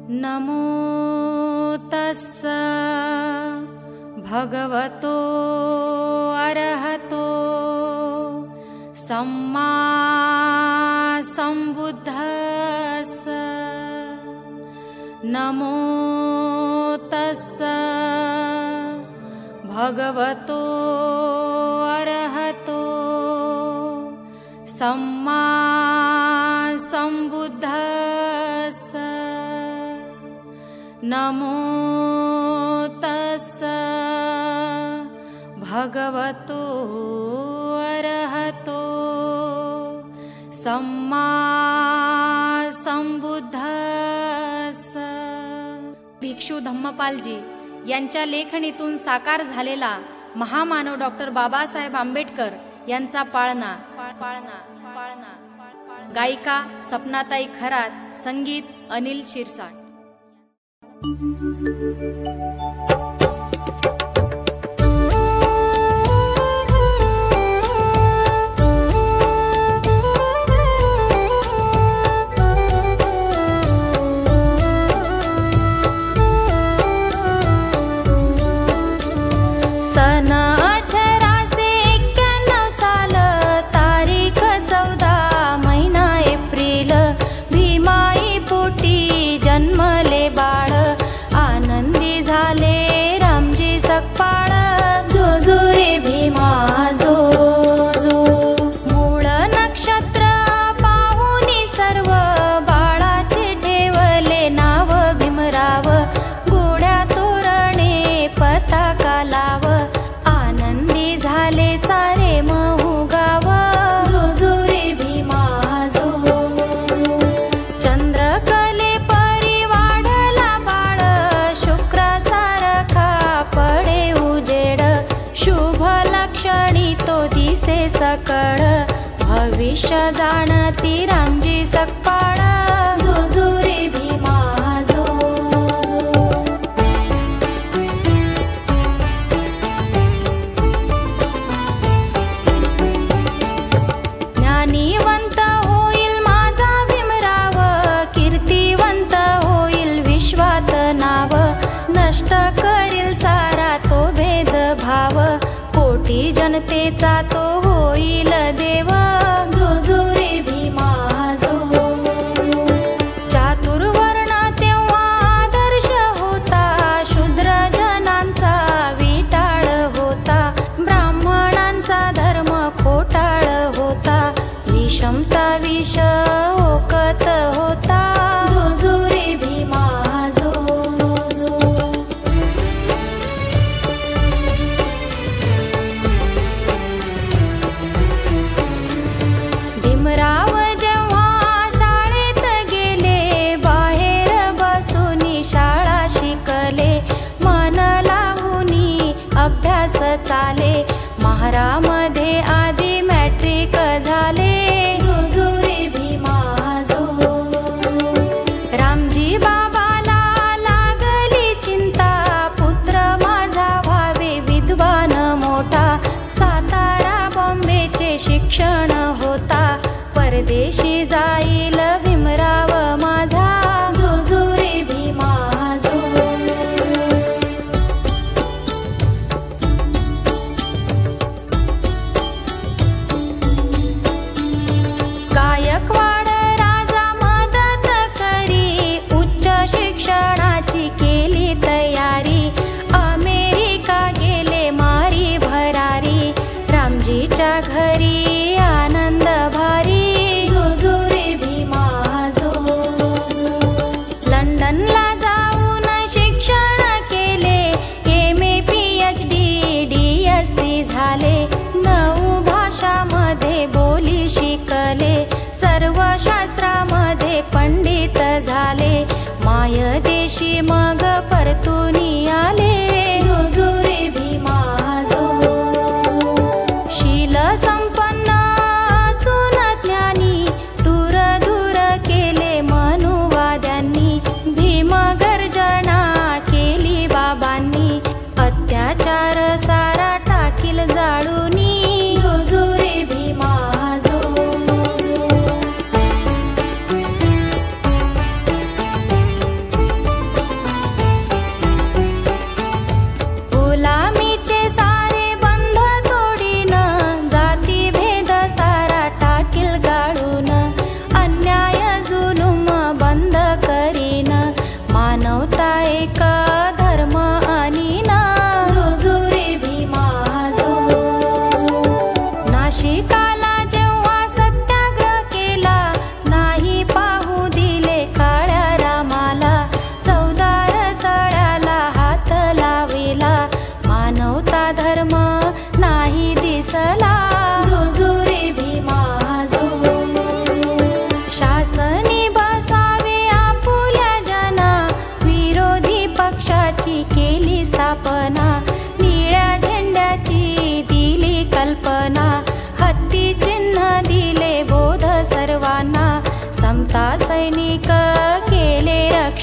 नमो तस्स भगवतो अरहतो सम्मा सम्बुद्धस्स। नमो तस्स भगवतो अरहतो सम्मा सम्बुद्धस्स। नमो तस्स भगवतो अरहतो सम्मा सम्बुद्धस्स। भिक्षू धम्मपालजी यांच्या लेखणीतून साकार झालेला महामानव डॉक्टर बाबासाहेब आंबेडकर यांचा पाळणा। गायिका सपनाताई खरात, संगीत अनिल शिरसाट। भविष्य जाणती रामजी सकपाळ, जोजुरी भीमा जो जो। ज्ञानीवंत होईल माझा भीमराव, कीर्तिवंत होईल विश्वात नाव, नष्ट करील सारा तो भेदभाव, कोटी जनतेचा तो होईल देव, जोजुरी भीमा जो जो। चातुर्वर्ण तेव्हा आदर्श होता, शूद्र जनांचा विटाळ होता, ब्राह्मणांचा धर्म खोटाळ होता, विषमता विष ओकत होता, जोजुरी भीमा जो जो। भीमराव जेव्हा शाळेत गेले, बाहेर बसूनी शाळा शिकले, मन लावूनी अभ्यास चाले, महारामध्ये आधी मॅट्रिक झाले, जोजुरी भीमा जो जो। रामजी बाबाला लागली चिंता, पुत्र माझा व्हावे विद्वान मोठा, सातारा बॉम्बेचे शिक्षण होता, परदेशी जाईल भीमराव माझा, जोजुरी भीमा जो जो। गायकवाड राजा मदत करी, उच्च शिक्षणाची केली तयारी, अमेरिका गेले मारी भरारी, रामजीच्या घरी आनंद भारी, जोजुरी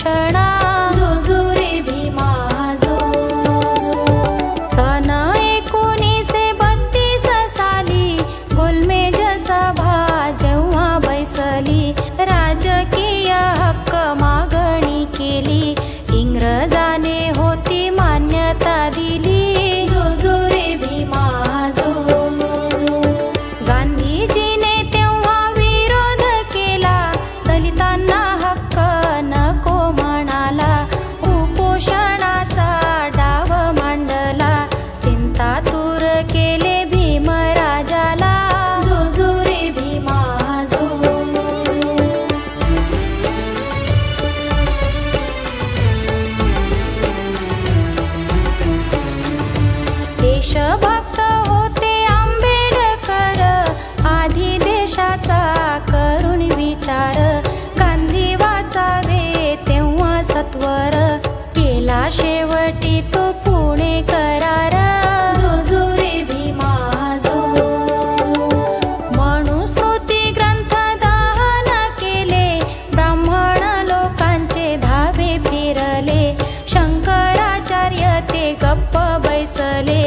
रक्षणा जो जो रे भीमा जो जो। सन 1932 साली गोलमेज सभा जेव्हा बैसली राजकीय हक्क मागणी केली इंग्रजाने होती मान्यता दिली जो जो रे भीमा जो जो। गांधीजीने तेव्हा विरोध केला दलितांना हक्क नको म्हणाला उपोषणाचा डाव मांडला चिंतातूर केले भीमराजाला जो जो रे भीमा जो जो। देशभक्त होते आंबेडकर आधी देशाचा करून विचार गांधी वाचावे तेव्हा सत्वर केला शेवटी तो पुणे करार जो जो रे भीमा जो जो। मनुस्मृती ग्रंथ दहन केले ब्राह्मण लोकांचे धावे फिरले शंकराचार्य ते गप्प बैसले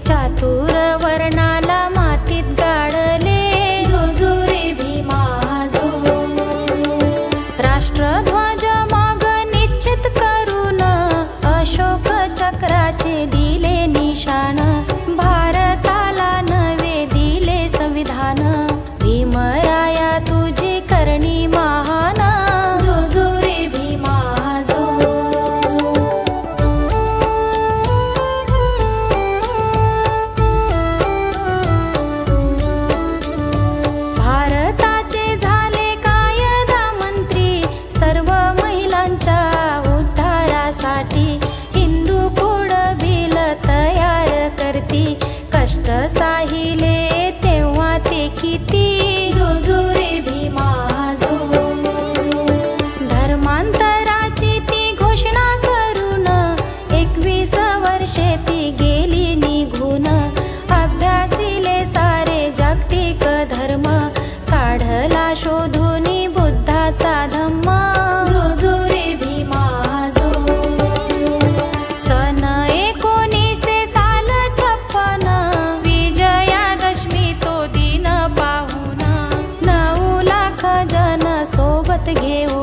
चातुर वर्णाला मातीत गाडले जो जो रे भीमा जो जो। राष्ट्रध्वज मग निश्चित करून अशोक चक्राचे दिले निशाण भारताला नवे दिले संविधान भीमराया तुझी करणी महान जो जो रे भीमा जो जो। भारताचे झाले कायदा मंत्री सर्व महिलांच्या उद्धारासाठी हिंदू कुळ बिल तयार करती कष्ट साहिले तेव्हा ते किती जो जो रे भीमा जो जो। धर्मांतराची ती घोषणा करून 21 वर्षे ती गेली निघून अभ्यासिले सारे जागतिक धर्म काढला शोधूनी बुद्धाचा धम्म जो जो रे भीमा जो जो। सन 1956 विजयादशमी तो दिन पाहून 9 लाख जन सोबत घेऊन